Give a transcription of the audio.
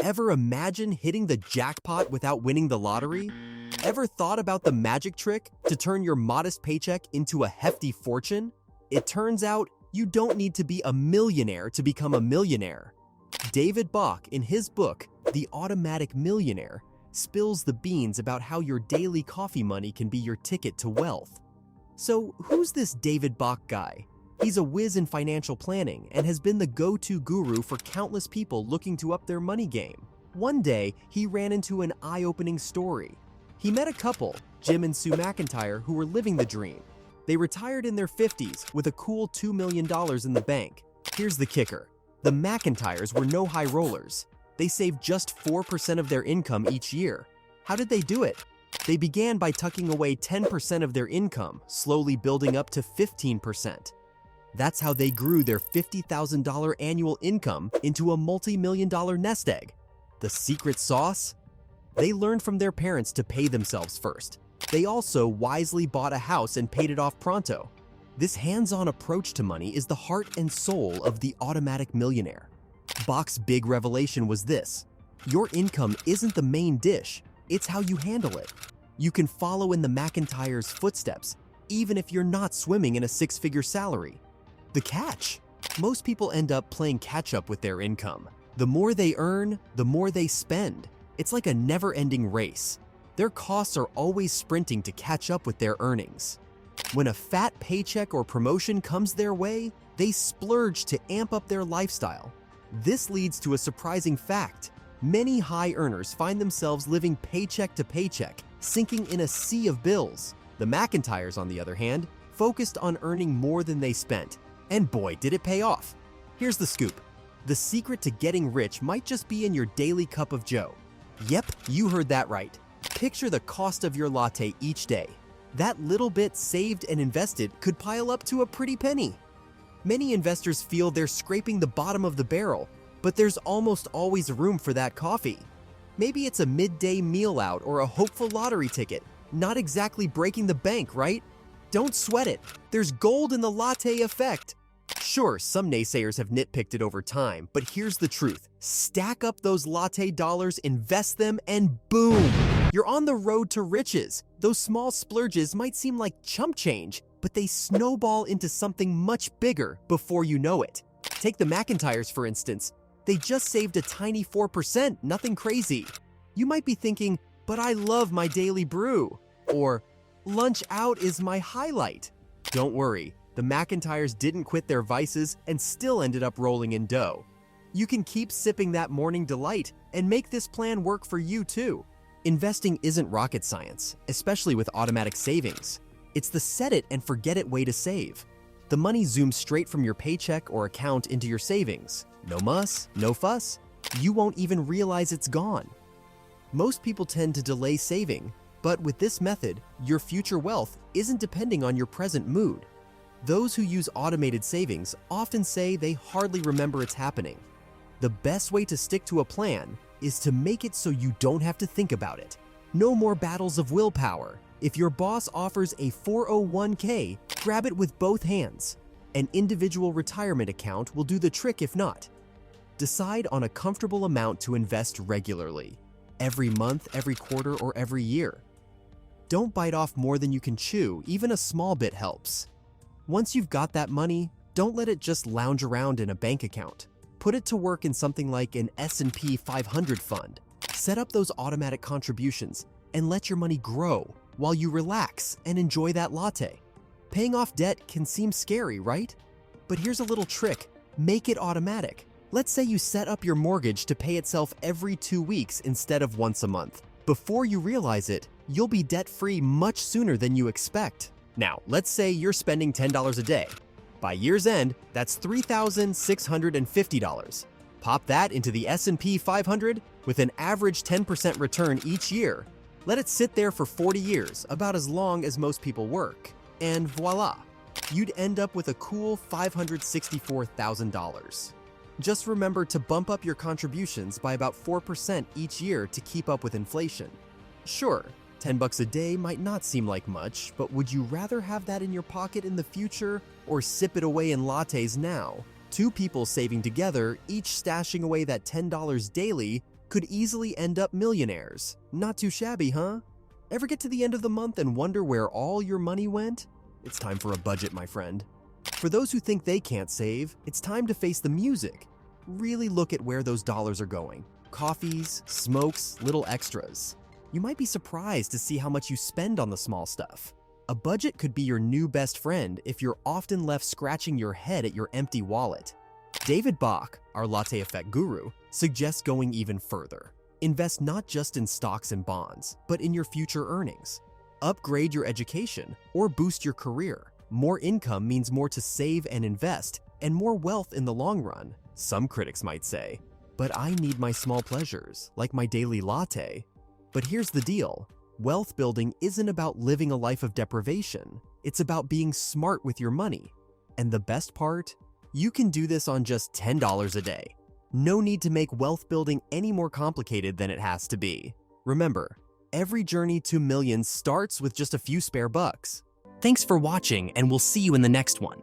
Ever imagine hitting the jackpot without winning the lottery? Ever thought about the magic trick to turn your modest paycheck into a hefty fortune? It turns out you don't need to be a millionaire to become a millionaire. David Bach, in his book, The Automatic Millionaire, spills the beans about how your daily coffee money can be your ticket to wealth. So, who's this David Bach guy? He's a whiz in financial planning and has been the go-to guru for countless people looking to up their money game. One day, he ran into an eye-opening story. He met a couple, Jim and Sue McIntyre, who were living the dream. They retired in their 50s with a cool $2 million in the bank. Here's the kicker. The McIntyres were no high rollers. They saved just 4% of their income each year. How did they do it? They began by tucking away 10% of their income, slowly building up to 15%. That's how they grew their $50,000 annual income into a multi-million-dollar nest egg. The secret sauce? They learned from their parents to pay themselves first. They also wisely bought a house and paid it off pronto. This hands-on approach to money is the heart and soul of the Automatic Millionaire. Bach's big revelation was this: your income isn't the main dish, it's how you handle it. You can follow in the McIntyre's footsteps, even if you're not swimming in a six-figure salary. The catch? Most people end up playing catch-up with their income. The more they earn, the more they spend. It's like a never-ending race. Their costs are always sprinting to catch up with their earnings. When a fat paycheck or promotion comes their way, they splurge to amp up their lifestyle. This leads to a surprising fact. Many high earners find themselves living paycheck to paycheck, sinking in a sea of bills. The McIntyres, on the other hand, focused on earning more than they spent. And boy, did it pay off. Here's the scoop. The secret to getting rich might just be in your daily cup of joe. Yep, you heard that right. Picture the cost of your latte each day. That little bit saved and invested could pile up to a pretty penny. Many investors feel they're scraping the bottom of the barrel, but there's almost always room for that coffee. Maybe it's a midday meal out or a hopeful lottery ticket. Not exactly breaking the bank, right? Don't sweat it. There's gold in the latte effect. Sure, some naysayers have nitpicked it over time, but here's the truth. Stack up those latte dollars, invest them, and boom! You're on the road to riches. Those small splurges might seem like chump change, but they snowball into something much bigger before you know it. Take the McIntyres, for instance. They just saved a tiny 4%, nothing crazy. You might be thinking, but I love my daily brew. Or, lunch out is my highlight. Don't worry, the McIntyres didn't quit their vices and still ended up rolling in dough. You can keep sipping that morning delight and make this plan work for you too. Investing isn't rocket science, especially with automatic savings. It's the set it and forget it way to save. The money zooms straight from your paycheck or account into your savings. No muss, no fuss. You won't even realize it's gone. Most people tend to delay saving, but with this method, your future wealth isn't depending on your present mood. Those who use automated savings often say they hardly remember it's happening. The best way to stick to a plan is to make it so you don't have to think about it. No more battles of willpower. If your boss offers a 401k, grab it with both hands. An individual retirement account will do the trick if not. Decide on a comfortable amount to invest regularly. Every month, every quarter, or every year. Don't bite off more than you can chew, even a small bit helps. Once you've got that money, don't let it just lounge around in a bank account. Put it to work in something like an S&P 500 fund. Set up those automatic contributions and let your money grow while you relax and enjoy that latte. Paying off debt can seem scary, right? But here's a little trick. Make it automatic. Let's say you set up your mortgage to pay itself every 2 weeks instead of once a month. Before you realize it, you'll be debt-free much sooner than you expect. Now, let's say you're spending $10 a day. By year's end, that's $3,650. Pop that into the S&P 500 with an average 10% return each year. Let it sit there for 40 years, about as long as most people work. And voila, you'd end up with a cool $564,000. Just remember to bump up your contributions by about 4% each year to keep up with inflation. Sure, $10 a day might not seem like much, but would you rather have that in your pocket in the future or sip it away in lattes now? Two people saving together, each stashing away that $10 daily, could easily end up millionaires. Not too shabby, huh? Ever get to the end of the month and wonder where all your money went? It's time for a budget, my friend. For those who think they can't save, it's time to face the music. Really look at where those dollars are going. Coffees, smokes, little extras. You might be surprised to see how much you spend on the small stuff. A budget could be your new best friend if you're often left scratching your head at your empty wallet. David Bach, our latte effect guru, suggests going even further. Invest not just in stocks and bonds, but in your future earnings. Upgrade your education or boost your career. More income means more to save and invest, and more wealth in the long run, some critics might say. But I need my small pleasures, like my daily latte. But here's the deal. Wealth building isn't about living a life of deprivation. It's about being smart with your money. And the best part? You can do this on just $10 a day. No need to make wealth building any more complicated than it has to be. Remember, every journey to millions starts with just a few spare bucks. Thanks for watching, and we'll see you in the next one.